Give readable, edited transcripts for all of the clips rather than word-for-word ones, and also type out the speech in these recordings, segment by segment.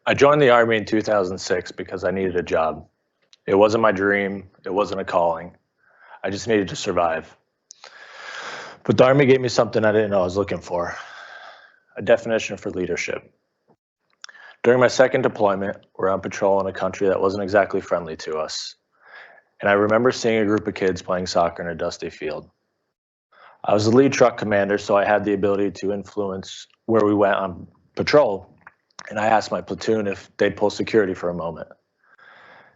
I joined the Army in 2006 because I needed a job. It wasn't my dream, it wasn't a calling. I just needed to survive. But the Army gave me something I didn't know I was looking for, a definition for leadership. During my second deployment, we're on patrol in a country that wasn't exactly friendly to us. And I remember seeing a group of kids playing soccer in a dusty field. I was the lead truck commander, so I had the ability to influence where we went on patrol. And I asked my platoon if they'd pull security for a moment.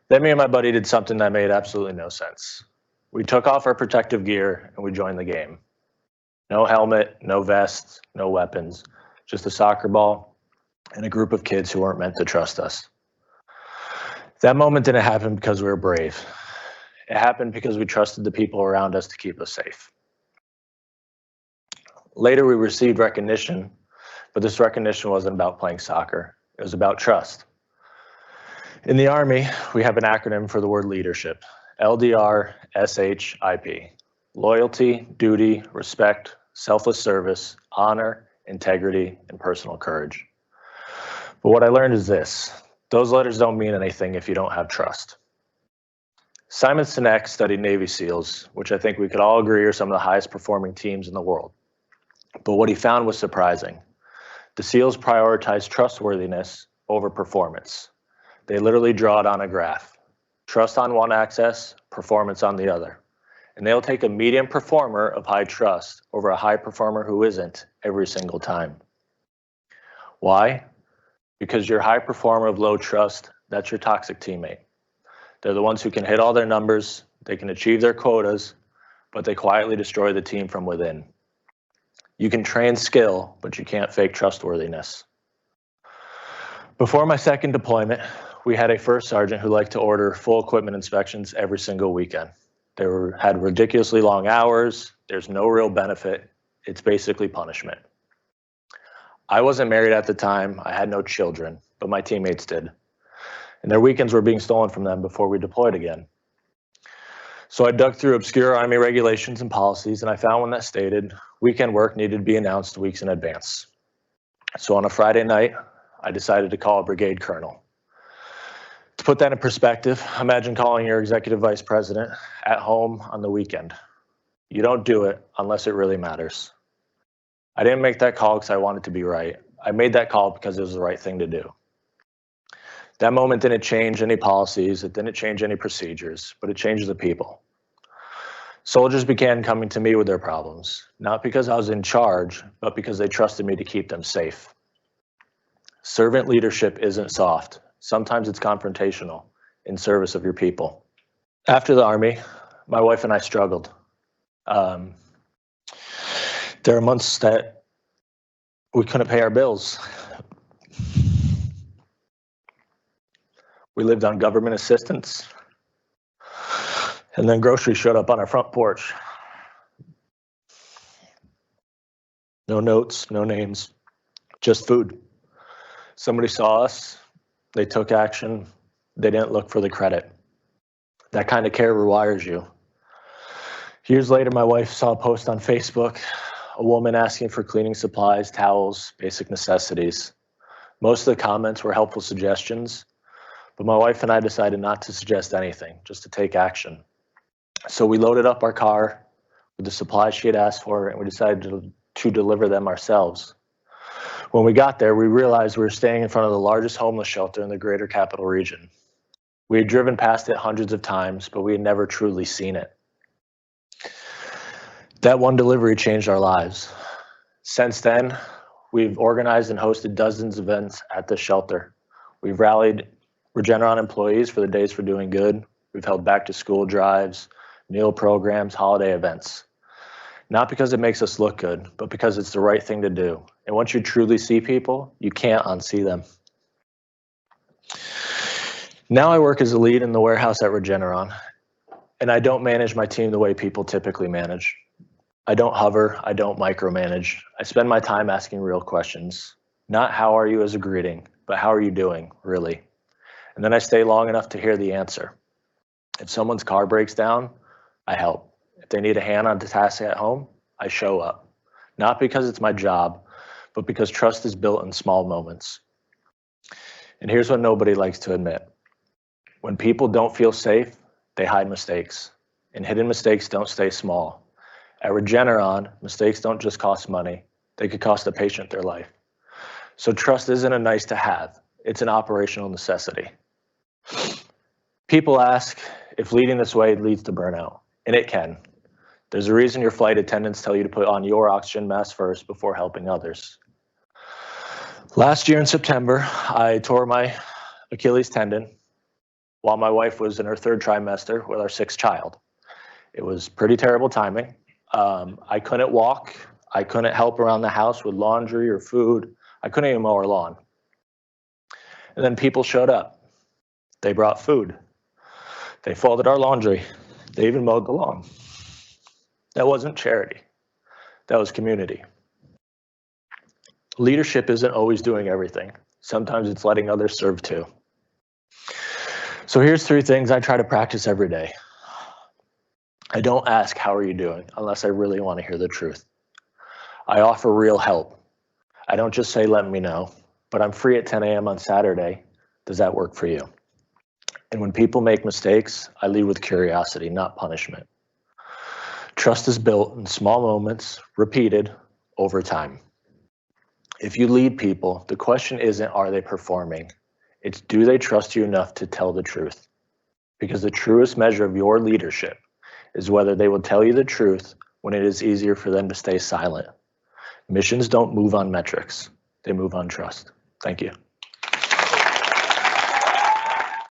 Then me and my buddy did something that made absolutely no sense. We took off our protective gear and we joined the game. No helmet, no vest, no weapons, just a soccer ball and a group of kids who weren't meant to trust us. That moment didn't happen because we were brave. It happened because we trusted the people around us to keep us safe. Later, we received recognition, but this recognition wasn't about playing soccer. It was about trust. In the Army, we have an acronym for the word leadership, LDR-SHIP. Loyalty, duty, respect, selfless service, honor, integrity, and personal courage. But what I learned is this: those letters don't mean anything if you don't have trust. Simon Sinek studied Navy SEALs, which I think we could all agree are some of the highest performing teams in the world. But what he found was surprising. The SEALs prioritize trustworthiness over performance. They literally draw it on a graph. Trust on one axis, performance on the other. And they'll take a medium performer of high trust over a high performer who isn't every single time. Why? Because your high performer of low trust, that's your toxic teammate. They're the ones who can hit all their numbers, they can achieve their quotas, but they quietly destroy the team from within. You can train skill, but you can't fake trustworthiness. Before my second deployment, we had a first sergeant who liked to order full equipment inspections every single weekend. They had ridiculously long hours. There's no real benefit. It's basically punishment. I wasn't married at the time. I had no children, but my teammates did. And their weekends were being stolen from them before we deployed again. So I dug through obscure Army regulations and policies, and I found one that stated weekend work needed to be announced weeks in advance. So on a Friday night, I decided to call a brigade colonel. To put that in perspective, imagine calling your executive vice president at home on the weekend. You don't do it unless it really matters. I didn't make that call because I wanted to be right. I made that call because it was the right thing to do. That moment didn't change any policies, it didn't change any procedures, but it changed the people. Soldiers began coming to me with their problems, not because I was in charge, but because they trusted me to keep them safe. Servant leadership isn't soft. Sometimes it's confrontational in service of your people. After the Army, my wife and I struggled. There were months that we couldn't pay our bills. We lived on government assistance. And then groceries showed up on our front porch. No notes, no names, just food. Somebody saw us, they took action, they didn't look for the credit. That kind of care rewires you. Years later, my wife saw a post on Facebook, a woman asking for cleaning supplies, towels, basic necessities. Most of the comments were helpful suggestions, but my wife and I decided not to suggest anything, just to take action. So we loaded up our car with the supplies she had asked for, and we decided to deliver them ourselves. When we got there, we realized we were staying in front of the largest homeless shelter in the greater capital region. We had driven past it hundreds of times, but we had never truly seen it. That one delivery changed our lives. Since then, we've organized and hosted dozens of events at the shelter. We've rallied Regeneron employees for the Days for Doing Good. We've held back to school drives, meal programs, holiday events. Not because it makes us look good, but because it's the right thing to do. And once you truly see people, you can't unsee them. Now I work as a lead in the warehouse at Regeneron, and I don't manage my team the way people typically manage. I don't hover, I don't micromanage. I spend my time asking real questions. Not how are you as a greeting, but how are you doing, really? And then I stay long enough to hear the answer. If someone's car breaks down, I help. If they need a hand on the task at home, I show up. Not because it's my job, but because trust is built in small moments. And here's what nobody likes to admit. When people don't feel safe, they hide mistakes. And hidden mistakes don't stay small. At Regeneron, mistakes don't just cost money. They could cost a patient their life. So trust isn't a nice to have. It's an operational necessity. People ask if leading this way leads to burnout, and it can. There's a reason your flight attendants tell you to put on your oxygen mask first before helping others. Last year in September, I tore my Achilles tendon while my wife was in her 3rd trimester with our 6th child. It was pretty terrible timing. I couldn't walk. I couldn't help around the house with laundry or food. I couldn't even mow our lawn. And then people showed up. They brought food. They folded our laundry. They even mowed the lawn. That wasn't charity. That was community. Leadership isn't always doing everything. Sometimes it's letting others serve too. So here's 3 things I try to practice every day. I don't ask, how are you doing, unless I really want to hear the truth. I offer real help. I don't just say, let me know, but I'm free at 10 a.m. on Saturday. Does that work for you? And when people make mistakes, I lead with curiosity, not punishment. Trust is built in small moments, repeated over time. If you lead people, the question isn't, are they performing? It's, do they trust you enough to tell the truth? Because the truest measure of your leadership is whether they will tell you the truth when it is easier for them to stay silent. Missions don't move on metrics. They move on trust. Thank you.